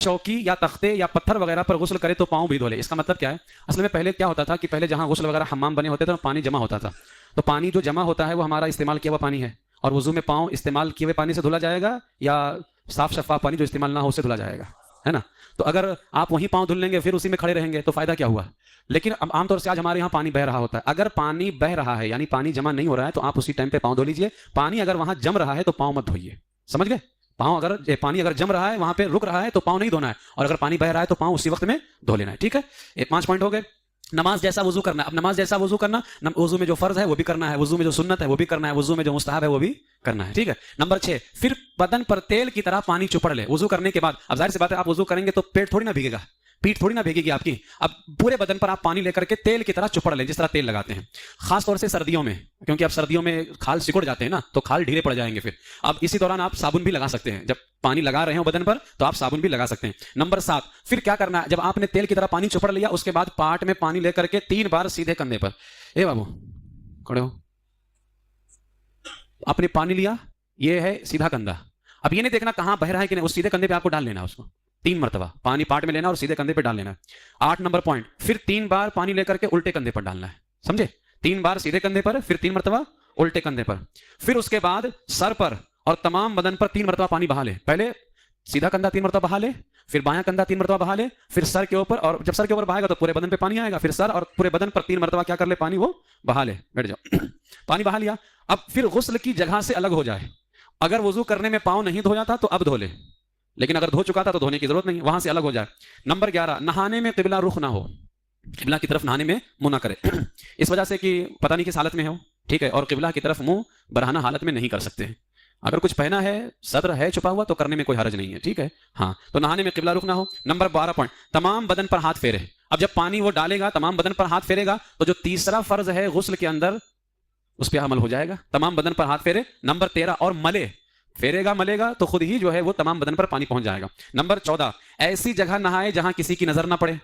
चौकी या तख्ते या पत्थर वगैरह पर गुस्ल करे तो पाँव भी धो ले। इसका मतलब क्या है? असल में पहले क्या होता था कि पहले जहाँ गुस्ल वगैरह हम्माम बने होते थे तो पानी जमा होता था, तो पानी जो जमा होता है वो हमारा इस्तेमाल किया हुआ पानी है, और वजू में पाँव इस्तेमाल किए हुए पानी से धुला जाएगा या साफ शफाफ पानी जो इस्तेमाल ना हो उससे धुला जाएगा, है ना? तो अगर आप वहीं पाँव धुल लेंगे फिर उसी में खड़े रहेंगे तो फायदा क्या हुआ? लेकिन अब आमतौर से आज हमारे यहाँ पानी बह रहा होता है, अगर पानी बह रहा है यानी पानी जमा नहीं हो रहा है तो आप उसी टाइम पे पाँव धो लीजिए। पानी अगर वहां जम रहा है तो पाँव मत धोइए, समझ गए? पानी अगर जम रहा है वहां पे रुक रहा है तो पाँव नहीं धोना है, और अगर पानी बह रहा है तो पाँव उसी वक्त में धो लेना है, ठीक है? ये 5 पॉइंट हो गए। नमाज जैसा वजू करना। अब नमाज जैसा वजू करना, वजू में जो फर्ज है वो भी करना है, वजू में जो सुन्नत है वो भी करना है, वजू में जो मुस्तहब है वो भी करना है, ठीक है? नंबर 6, फिर बदन पर तेल की तरह पानी चुपड़ ले वजू करने के बाद। अब जाहिर सी बात है आप वजू करेंगे तो पेट थोड़ी ना भीगेगा, पीठ थोड़ी ना भीगेगी आपकी। अब पूरे बदन पर आप पानी लेकर के तेल की तरह चुपड़ लें, जिस तरह तेल लगाते हैं, खासतौर से सर्दियों में, क्योंकि अब सर्दियों में खाल सिकुड़ जाते हैं ना, तो खाल ढीले पड़ जाएंगे फिर। अब इसी दौरान आप साबुन भी लगा सकते हैं, जब पानी लगा रहे हो बदन पर तो आप साबुन भी लगा सकते हैं। नंबर 7, फिर क्या करना है? जब आपने तेल की तरह पानी चुपड़ लिया उसके बाद पाट में पानी लेकर के 3 बार सीधे कंधे पर, ए बाबू खड़े हो, आपने पानी लिया, ये है सीधा कंधा। अब ये नहीं देखना कहां बह रहा है कि नहीं, उस सीधे कंधे पे आपको डाल लेना, उसको 3 मरतबा पानी पाट में लेना और सीधे कंधे पे डाल लेना। 8 नंबर पॉइंट, फिर 3 बार पानी लेकर के उल्टे कंधे पर डालना है, समझे? 3 बार सीधे कंधे पर, फिर 3 मरतबा उल्टे कंधे पर, फिर उसके बाद सर पर और तमाम बदन पर 3 मरतबा पानी बहा ले। पहले सीधा कंधा 3 मरतबा बहा ले, फिर बायां कंधा 3 मरतबा बहा ले, फिर सर के ऊपर, और जब सर के ऊपर बहाएगा तो पूरे बदन पे पानी आएगा, फिर सर और पूरे बदन पर 3 मरतबा क्या कर ले? पानी वो बहा ले। बैठ जाओ। पानी बहा लिया, अब फिर गुस्ल की जगह से अलग हो जाए। अगर वजू करने में पाँव नहीं धोया था तो अब धो ले, लेकिन अगर धो चुका था तो धोने की जरूरत नहीं, वहां से अलग हो जाए। नंबर 11, नहाने में किबला रुख ना हो, किबला की तरफ नहाने में मुंह ना करे, इस वजह से कि पता नहीं किस हालत में हो, ठीक है? और किबला की तरफ मुंह बरहाना हालत में नहीं कर सकते हैं। अगर कुछ पहना है, सत्र है छुपा हुआ, तो करने में कोई हर्ज नहीं है, ठीक है? हाँ, तो नहाने में किबला रुख ना हो। नंबर 12 पॉइंट, तमाम बदन पर हाथ फेरे। अब जब पानी वो डालेगा तमाम बदन पर हाथ फेरेगा तो जो तीसरा फर्ज है गुस्ल के अंदर उस पर अमल हो जाएगा, तमाम बदन पर हाथ फेरे। नंबर 13, और मले, फेरेगा मलेगा तो खुद ही जो है वो तमाम बदन पर पानी पहुंच जाएगा। नंबर 14, ऐसी जगह नहाए जहां किसी की नजर ना पड़े।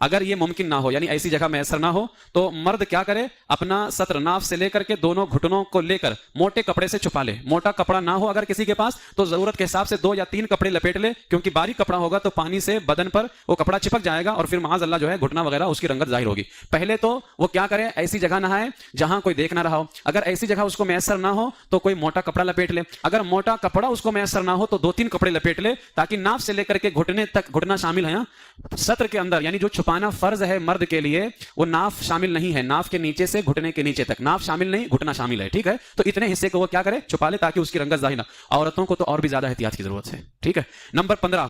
अगर ये मुमकिन ना हो यानी ऐसी जगह मैसर ना हो तो मर्द क्या करे? अपना सत्र नाफ से लेकर के दोनों घुटनों को लेकर मोटे कपड़े से छुपा ले। मोटा कपड़ा ना हो अगर किसी के पास तो जरूरत के हिसाब से 2 या 3 कपड़े लपेट ले, क्योंकि बारीक कपड़ा होगा तो पानी से बदन पर वो कपड़ा चिपक जाएगा और फिर माज अल्लाह जो है घुटना वगैरह उसकी रंगत जाहिर होगी। पहले तो वो क्या करे? ऐसी जगह नहाए जहां कोई देख ना रहा हो। अगर ऐसी जगह उसको मैसर ना हो तो कोई मोटा कपड़ा लपेट ले। अगर मोटा कपड़ा उसको मैसर ना हो तो 2-3 कपड़े लपेट ले, ताकि नाफ से लेकर के घुटने तक, घुटना शामिल है सत्र के अंदर, यानी जो छुपाना फर्ज है मर्द के लिए वो नाफ शामिल नहीं है, नाफ के नीचे से घुटने के नीचे तक नाफ शामिल नहीं, घुटना शामिल है, ठीक है? तो इतने हिस्से को वो क्या करे? छुपा ले, ताकि उसकी रंगत जाहिर ना। औरतों को तो और भी ज्यादा एहतियात की जरूरत है, ठीक है? नंबर 15,